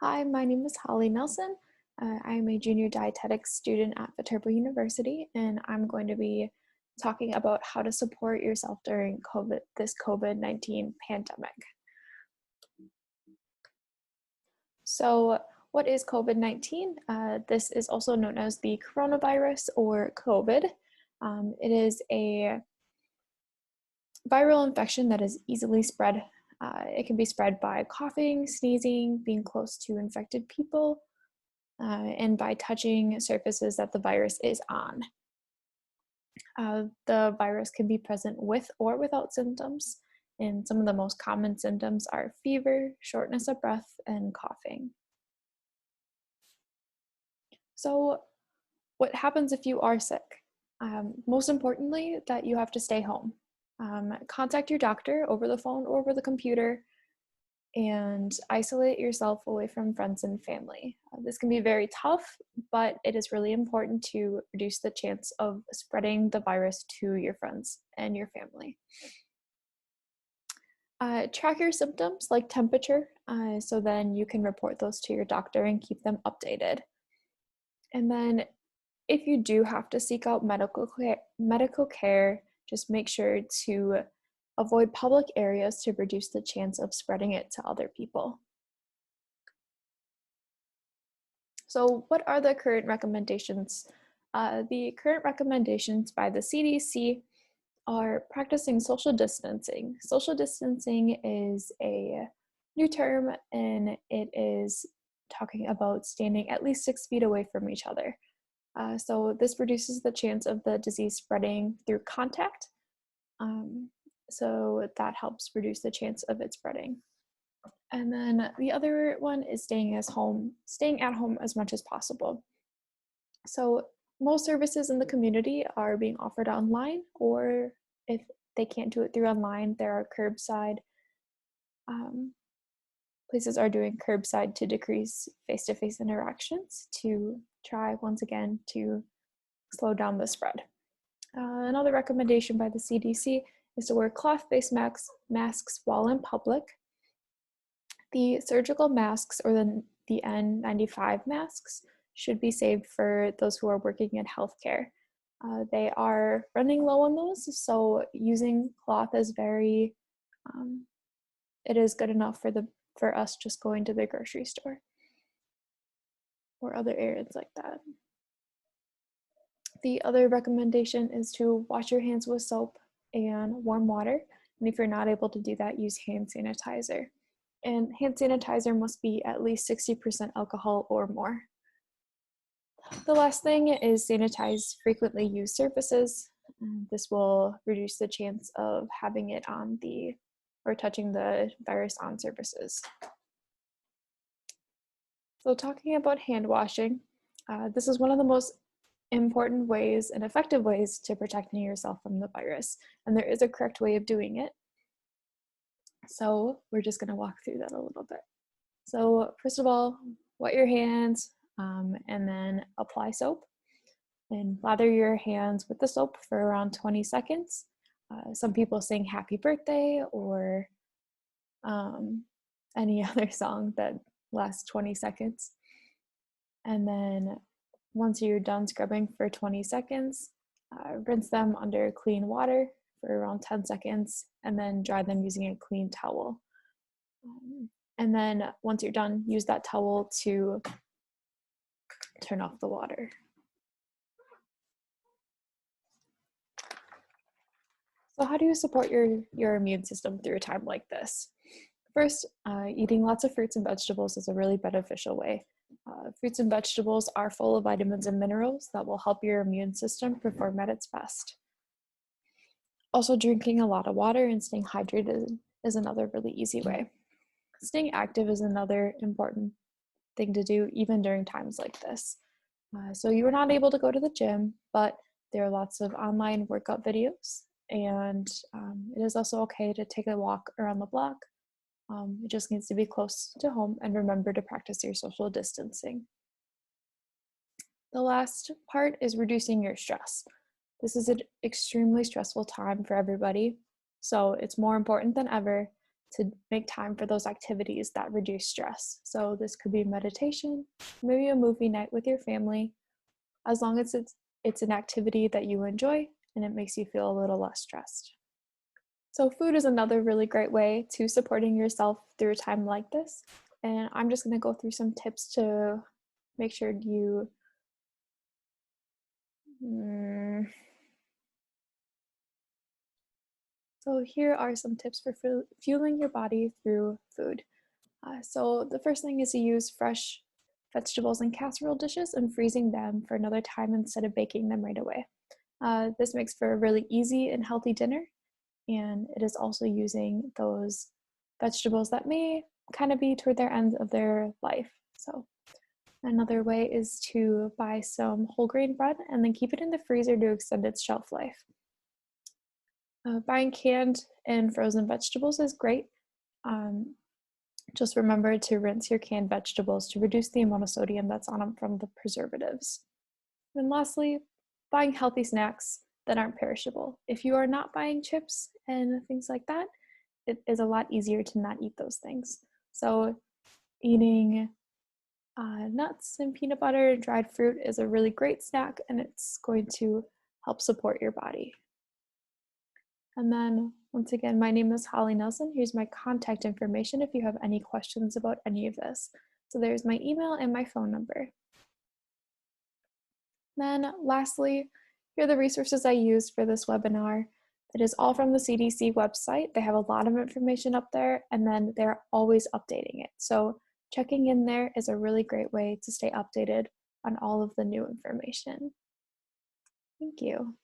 Hi, my name is Holly Nelson. I'm a junior dietetics student at Viterbo University, and I'm going to be talking about how to support yourself during this COVID-19 pandemic. So, what is COVID-19? This is also known as the coronavirus or COVID. It is a viral infection that is easily spread. It can be spread by coughing, sneezing, being close to infected people, and by touching surfaces that the virus is on. The virus can be present with or without symptoms, and some of the most common symptoms are fever, shortness of breath, and coughing. So, what happens if you are sick? Most importantly, that you have to stay home. Contact your doctor over the phone or over the computer and isolate yourself away from friends and family. This can be very tough, but it is really important to reduce the chance of spreading the virus to your friends and your family. Track your symptoms like temperature, so then you can report those to your doctor and keep them updated. And then if you do have to seek out medical care, just make sure to avoid public areas to reduce the chance of spreading it to other people. So what are the current recommendations? The current recommendations by the CDC are practicing social distancing. Social distancing is a new term, and it is talking about standing at least 6 feet away from each other. So this reduces the chance of the disease spreading through contact. So that helps reduce the chance of it spreading. And then the other one is staying at home as much as possible. So most services in the community are being offered online, or if they can't do it through online, there are curbside. Places are doing curbside to decrease face-to-face interactions to try once again to slow down the spread. Another recommendation by the CDC is to wear cloth-based masks while in public. The surgical masks or the N95 masks should be saved for those who are working in healthcare. They are running low on those, so using cloth is it is good enough for us just going to the grocery store or other areas like that. The other recommendation is to wash your hands with soap and warm water. And if you're not able to do that, use hand sanitizer. And hand sanitizer must be at least 60% alcohol or more. The last thing is sanitize frequently used surfaces. This will reduce the chance of having it or touching the virus on surfaces. So talking about hand washing, this is one of the most important ways and effective ways to protecting yourself from the virus. And there is a correct way of doing it. So we're just gonna walk through that a little bit. So first of all, wet your hands and then apply soap and lather your hands with the soap for around 20 seconds. Some people sing happy birthday or any other song that lasts 20 seconds. And then once you're done scrubbing for 20 seconds, rinse them under clean water for around 10 seconds, and then dry them using a clean towel. And then once you're done, use that towel to turn off the water. So how do you support your immune system through a time like this? First, eating lots of fruits and vegetables is a really beneficial way. Fruits and vegetables are full of vitamins and minerals that will help your immune system perform at its best. Also, drinking a lot of water and staying hydrated is another really easy way. Staying active is another important thing to do even during times like this. So you are not able to go to the gym, but there are lots of online workout videos, and it is also okay to take a walk around the block. It just needs to be close to home, and remember to practice your social distancing. The last part is reducing your stress. This is an extremely stressful time for everybody, so it's more important than ever to make time for those activities that reduce stress. So this could be meditation, maybe a movie night with your family, as long as it's an activity that you enjoy and it makes you feel a little less stressed. So food is another really great way to supporting yourself through a time like this. And I'm just going to go through some tips to make sure you So here are some tips for fueling your body through food. So the first thing is to use fresh vegetables in casserole dishes and freezing them for another time instead of baking them right away. This makes for a really easy and healthy dinner, and it is also using those vegetables that may kind of be toward their end of their life. So another way is to buy some whole grain bread and then keep it in the freezer to extend its shelf life. Buying canned and frozen vegetables is great. Um, just remember to rinse your canned vegetables to reduce the amount of sodium that's on them from the preservatives. And lastly, buying healthy snacks that aren't perishable. If you are not buying chips and things like that, it is a lot easier to not eat those things. So eating nuts and peanut butter and dried fruit is a really great snack, and it's going to help support your body. And then, once again, my name is Holly Nelson. Here's my contact information if you have any questions about any of this. So there's my email and my phone number. Then lastly, here are the resources I used for this webinar. It is all from the CDC website. They have a lot of information up there, and then they're always updating it. So checking in there is a really great way to stay updated on all of the new information. Thank you.